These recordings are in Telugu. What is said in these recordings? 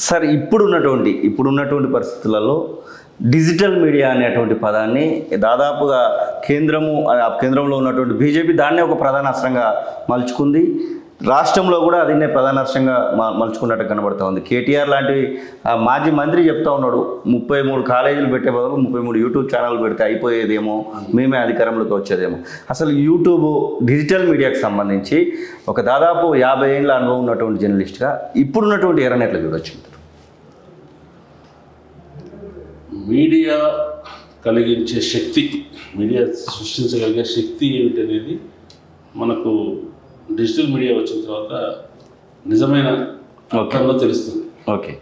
సార్ ఇప్పుడున్నటువంటి పరిస్థితులలో డిజిటల్ మీడియా అనేటువంటి పదాన్ని దాదాపుగా కేంద్రంలో ఉన్నటువంటి బీజేపీ దాన్నే ఒక ప్రధాన అస్త్రంగా మలుచుకుంది. రాష్ట్రంలో కూడా అదినే ప్రధాన అస్త్రంగా మలుచుకున్నట్టు కనబడుతూ ఉంది. కేటీఆర్ లాంటి మాజీ మంత్రి చెప్తా ఉన్నాడు, 33 కాలేజీలు పెట్టే బదులు 33 యూట్యూబ్ ఛానల్ పెడితే అయిపోయేదేమో, మేమే అధికారంలోకి వచ్చేదేమో. అసలు యూట్యూబ్ డిజిటల్ మీడియాకు సంబంధించి ఒక దాదాపు 50 ఏళ్ళ అనుభవం ఉన్నటువంటి జర్నలిస్ట్గా ఇప్పుడున్నటువంటి ఎరని ఎట్లా చూడొచ్చు? మీడియా కలిగించే శక్తి, మీడియా సృష్టించగలిగే శక్తి ఏమిటనేది మనకు డిజిటల్ మీడియా వచ్చిన తర్వాత నిజమైన అర్థంలో తెలుస్తుంది. ఓకే,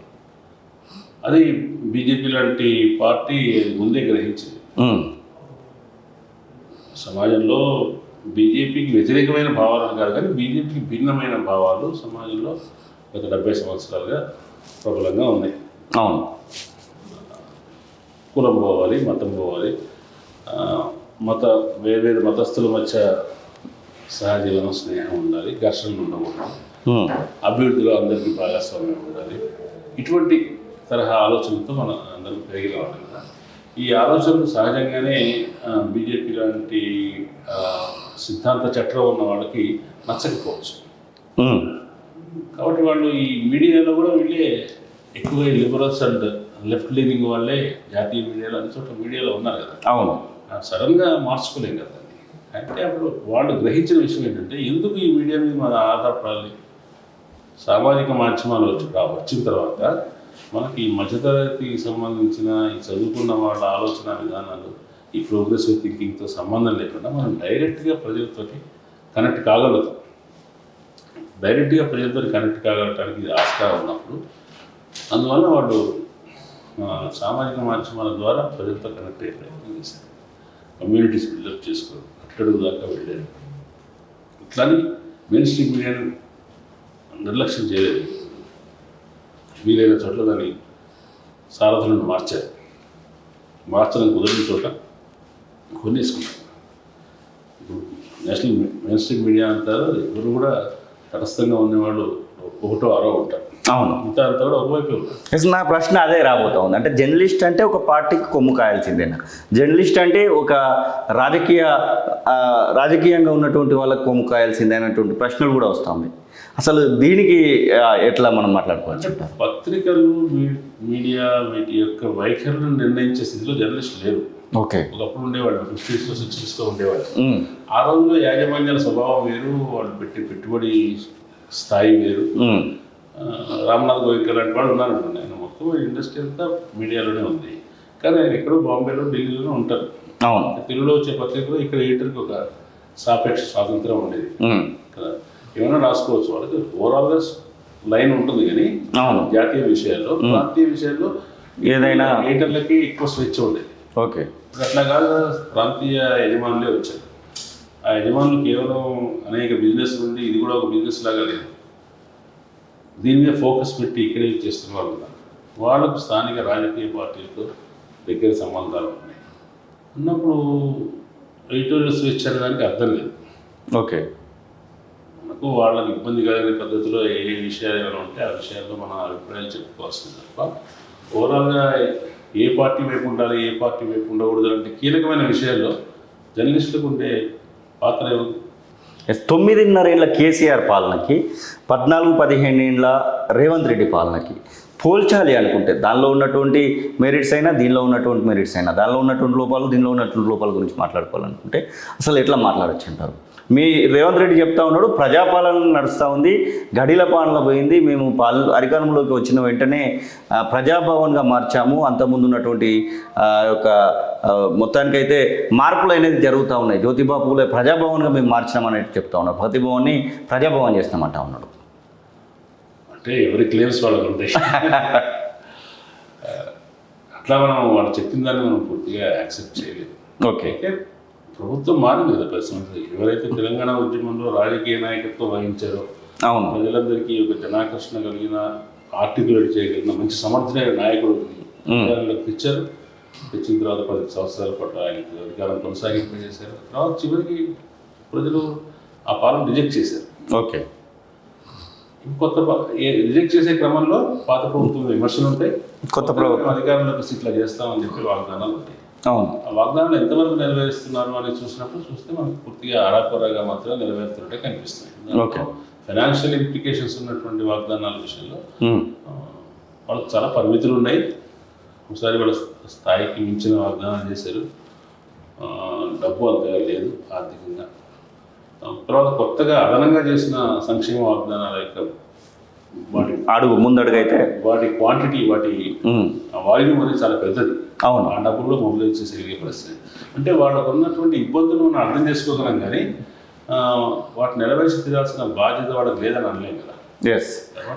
అది బీజేపీ లాంటి పార్టీ ముందే గ్రహించింది. సమాజంలో బీజేపీకి వ్యతిరేకమైన భావాలు కాదు, కానీ బీజేపీకి భిన్నమైన భావాలు సమాజంలో గత 70 సంవత్సరాలుగా ప్రబలంగా ఉన్నాయి. అవును, కులం పోవాలి, మతం పోవాలి, వేరే మతస్థుల మధ్య సహజీవనం, స్నేహం ఉండాలి, ఘర్షణలు ఉండకూడదు, అభివృద్ధిలో అందరికీ భాగస్వామ్యం ఉండాలి. ఇటువంటి తరహా ఆలోచనలతో మనం అందరం పెరిగిన వాళ్ళం కదా. ఈ ఆలోచనలు సహజంగానే బీజేపీ లాంటి సిద్ధాంత చట్రం ఉన్న వాళ్ళకి నచ్చకపోవచ్చు. కాబట్టి వాళ్ళు ఈ మీడియాలో కూడా వీళ్ళే ఎక్కువగా లిబరల్స్ అండ్ లెఫ్ట్ లీనింగ్ వాళ్ళే జాతీయ మీడియాలో అన్ని చోట్ల మీడియాలో ఉన్నారు కదా. అవును, సడన్గా మార్చుకోలేం కదా. అంటే అప్పుడు వాళ్ళు గ్రహించిన విషయం ఏంటంటే, ఎందుకు ఈ మీడియా మీద మన ఆధారపడాలి? సామాజిక మాధ్యమాలు వచ్చిన తర్వాత మనకి ఈ మధ్యతరగతికి సంబంధించిన ఈ చదువుకున్న వాళ్ళ ఆలోచన విధానాలు, ఈ ప్రోగ్రెసివ్ థింకింగ్తో సంబంధం లేకుండా మనం డైరెక్ట్గా ప్రజలతో కనెక్ట్ కాగలుగుతాం. డైరెక్ట్గా ప్రజలతో కనెక్ట్ కాగలటానికి ఇది ఆస్కారం ఉన్నప్పుడు, అందువల్ల వాళ్ళు సామాజిక మాధ్యమాల ద్వారా ప్రజలతో కనెక్ట్ అయ్యే ప్రయత్నం చేస్తారు. కమ్యూనిటీస్ బిల్డప్ చేసుకోరు, అట్టడుగు దాకా వెళ్ళారు. ఇట్లాని మెయిన్ స్ట్రీమ్ మీడియాను నిర్లక్ష్యం చేయలేదు. వీలైన చోట్ల దాని సారథులను మార్చడం కుదరని చోట కొనేసుకుంటారు. ఇప్పుడు నేషనల్ మెయిన్ స్ట్రీమ్ మీడియా అంటారు, ఎవరు కూడా తటస్థంగా ఉండేవాళ్ళు ఒకటో అరో ఉంటారు. అవును, ఇంత అంతా కూడా ఒకవైపు ఉంటారు. నా ప్రశ్న అదే రాబోతా ఉంది. అంటే జర్నలిస్ట్ అంటే ఒక పార్టీకి కొమ్ము కాయాల్సిందేనా? జర్నలిస్ట్ అంటే ఒక రాజకీయంగా ఉన్నటువంటి వాళ్ళకి కొమ్ము కాయాల్సిందే అనేటువంటి ప్రశ్నలు కూడా వస్తాయి. అసలు దీనికి ఎట్లా మనం మాట్లాడుకోవచ్చు? పత్రికలు, మీడియా వీటి యొక్క వైఖరులను నిర్ణయించే స్థితిలో జర్నలిస్ట్ లేరు. ఓకే, ఒకప్పుడు ఉండేవాళ్ళు, 50s, 60s ఉండేవాళ్ళు. ఆ రోజుల్లో యాజమాన్యాల స్వభావం వేరు, వాళ్ళు పెట్టుబడి స్థాయి వేరు. రామ్నాథ్ గోయంకర్ లాంటి వాళ్ళు ఉన్నారనుకోండి, ఆయన మొత్తం ఇండస్ట్రీ అంతా మీడియాలోనే ఉంది. కానీ ఆయన ఎక్కడో బాంబేలో, ఢిల్లీలోనే ఉంటారు. అవును, తెలుగులో వచ్చే పత్రికలో ఇక్కడ ఎడిటర్కి ఒక సాపేక్ష స్వాతంత్రం ఉండేది కదా. ఏమైనా రాసుకోవచ్చు, వాళ్ళకి ఓవరాల్గా లైన్ ఉంటుంది. కానీ జాతీయ విషయాల్లో, ప్రాంతీయ విషయాల్లో ఏదైనా ఎడిటర్లకి ఎక్కువ స్వేచ్ఛ ఉండేది. ఓకే, అట్లా కాదు, ప్రాంతీయ యజమానులే వచ్చారు. ఆ యజమానులు కేవలం అనేక బిజినెస్ ఉంది, ఇది కూడా ఒక బిజినెస్ లాగా లేదు. దీని మీద ఫోకస్ పెట్టి ఇక్కడే చేస్తున్న వాళ్ళు ఉన్నారు. వాళ్ళకు స్థానిక రాజకీయ పార్టీలతో దగ్గర సంబంధాలు ఉన్నాయి. ఉన్నప్పుడు ఎడిటోరియల్ స్వేచ్ఛ అనేదానికి అర్థం లేదు. ఓకే, మనకు వాళ్ళకి ఇబ్బంది కలిగిన పద్ధతిలో ఏ విషయాలు ఏమైనా ఉంటే ఆ విషయాల్లో మన అభిప్రాయాలు చెప్పుకోవాల్సింది తప్ప, ఓవరాల్గా ఏ పార్టీ వైపు ఉండాలి, ఏ పార్టీ వైపు ఉండకూడదు అంటే కీలకమైన విషయాల్లో జర్నలిస్టులకు ఉండే పాత్ర ఏముంది? 9.5 ఏళ్ళ కేసీఆర్ పాలనకి 14-15 ఏళ్ళ రేవంత్ రెడ్డి పాలనకి పోల్చాలి అనుకుంటే, దానిలో ఉన్నటువంటి మెరిట్స్ అయినా, దీనిలో ఉన్నటువంటి మెరిట్స్ అయినా, దానిలో ఉన్నటువంటి లోపాలు, దీనిలో ఉన్నటువంటి లోపాల గురించి మాట్లాడుకోవాలనుకుంటే అసలు ఎట్లా మాట్లాడచ్చు అంటారు? మీ రేవంత్ రెడ్డి చెప్తా ఉన్నాడు, ప్రజాపాలన నడుస్తూ ఉంది, గడిల పాలన పోయింది, మేము అధికారంలోకి వచ్చిన వెంటనే ప్రజాభవన్గా మార్చాము, అంతకుముందు ఉన్నటువంటి యొక్క మొత్తానికైతే మార్పులు అనేది జరుగుతూ ఉన్నాయి. జ్యోతిబా పూలే ప్రజాభవన్గా మేము మార్చామనేది చెప్తా ఉన్నాడు. ప్రతిభవన్ని ప్రజాభవన్ చేస్తామంటా ఉన్నాడు. అంటే ఎవరి క్లెయిమ్స్ వాళ్ళకు ఉంటాయి. అట్లా మనం వాళ్ళు చెప్పిన దాన్ని మనం పూర్తిగా యాక్సెప్ట్ చేయలేదు. ఓకే, ప్రభుత్వం మారింది కదా 10 సంవత్సరాలు. ఎవరైతే తెలంగాణ ఉద్యమంలో రాజకీయ నాయకత్వం వహించారో, అవును, ప్రజలందరికీ ఒక జనాకర్షణ కలిగిన, ఆర్టికులేట్ చేయగలిగిన మంచి సమర్థమైన నాయకుడు తెచ్చారు. తెచ్చిన తర్వాత 10 సంవత్సరాల పాటు ఆయన అధికారం కొనసాగింపజేశారు. తర్వాత చివరికి ప్రజలు ఆ పాలన రిజెక్ట్ చేశారు. ఓకే, కొత్త రిజెక్ట్ చేసే క్రమంలో పాత ప్రభుత్వం విమర్శలు ఉంటాయి, కొత్త ప్రభుత్వం అధికారంలోకి ఇట్లా చేస్తామని చెప్పి వాగ్దానాలు ఉంటాయి. అవును. ఆ వాగ్దానాలు ఎంతవరకు నెరవేరుస్తున్నారు అని చూస్తే మనకు పూర్తిగా ఆరాకొరగా మాత్రం నెరవేరుతున్నట్టే కనిపిస్తుంది. ఓకే. ఫైనాన్షియల్ ఇంప్లికేషన్స్ ఉన్నటువంటి వాగ్దానాల విషయంలో వాళ్ళకి చాలా పరిమితులు ఉన్నాయి. ఒకసారి వాళ్ళ స్థాయికి మించిన వాగ్దానాలు చేశారు, డబ్బు అంతగా లేదు ఆర్థికంగా. తర్వాత కొత్తగా అదనంగా చేసిన సంక్షేమ వాగ్దానాల యొక్క ముందడుగు అయితే వాటి క్వాంటిటీ, వాటి వాల్యూమ్ అనేది చాలా పెద్దది. అవును. ఆ డబ్బు కూడా మొబిలైజ్ చేసే పరిస్థితి. అంటే వాళ్ళకు ఉన్నటువంటి ఇబ్బందులు మనం అర్థం చేసుకోగలం, కానీ వాటిని నెరవేర్చి తీరాల్సిన బాధ్యత వాళ్ళకి లేదని అనలేం కదా. ఎస్.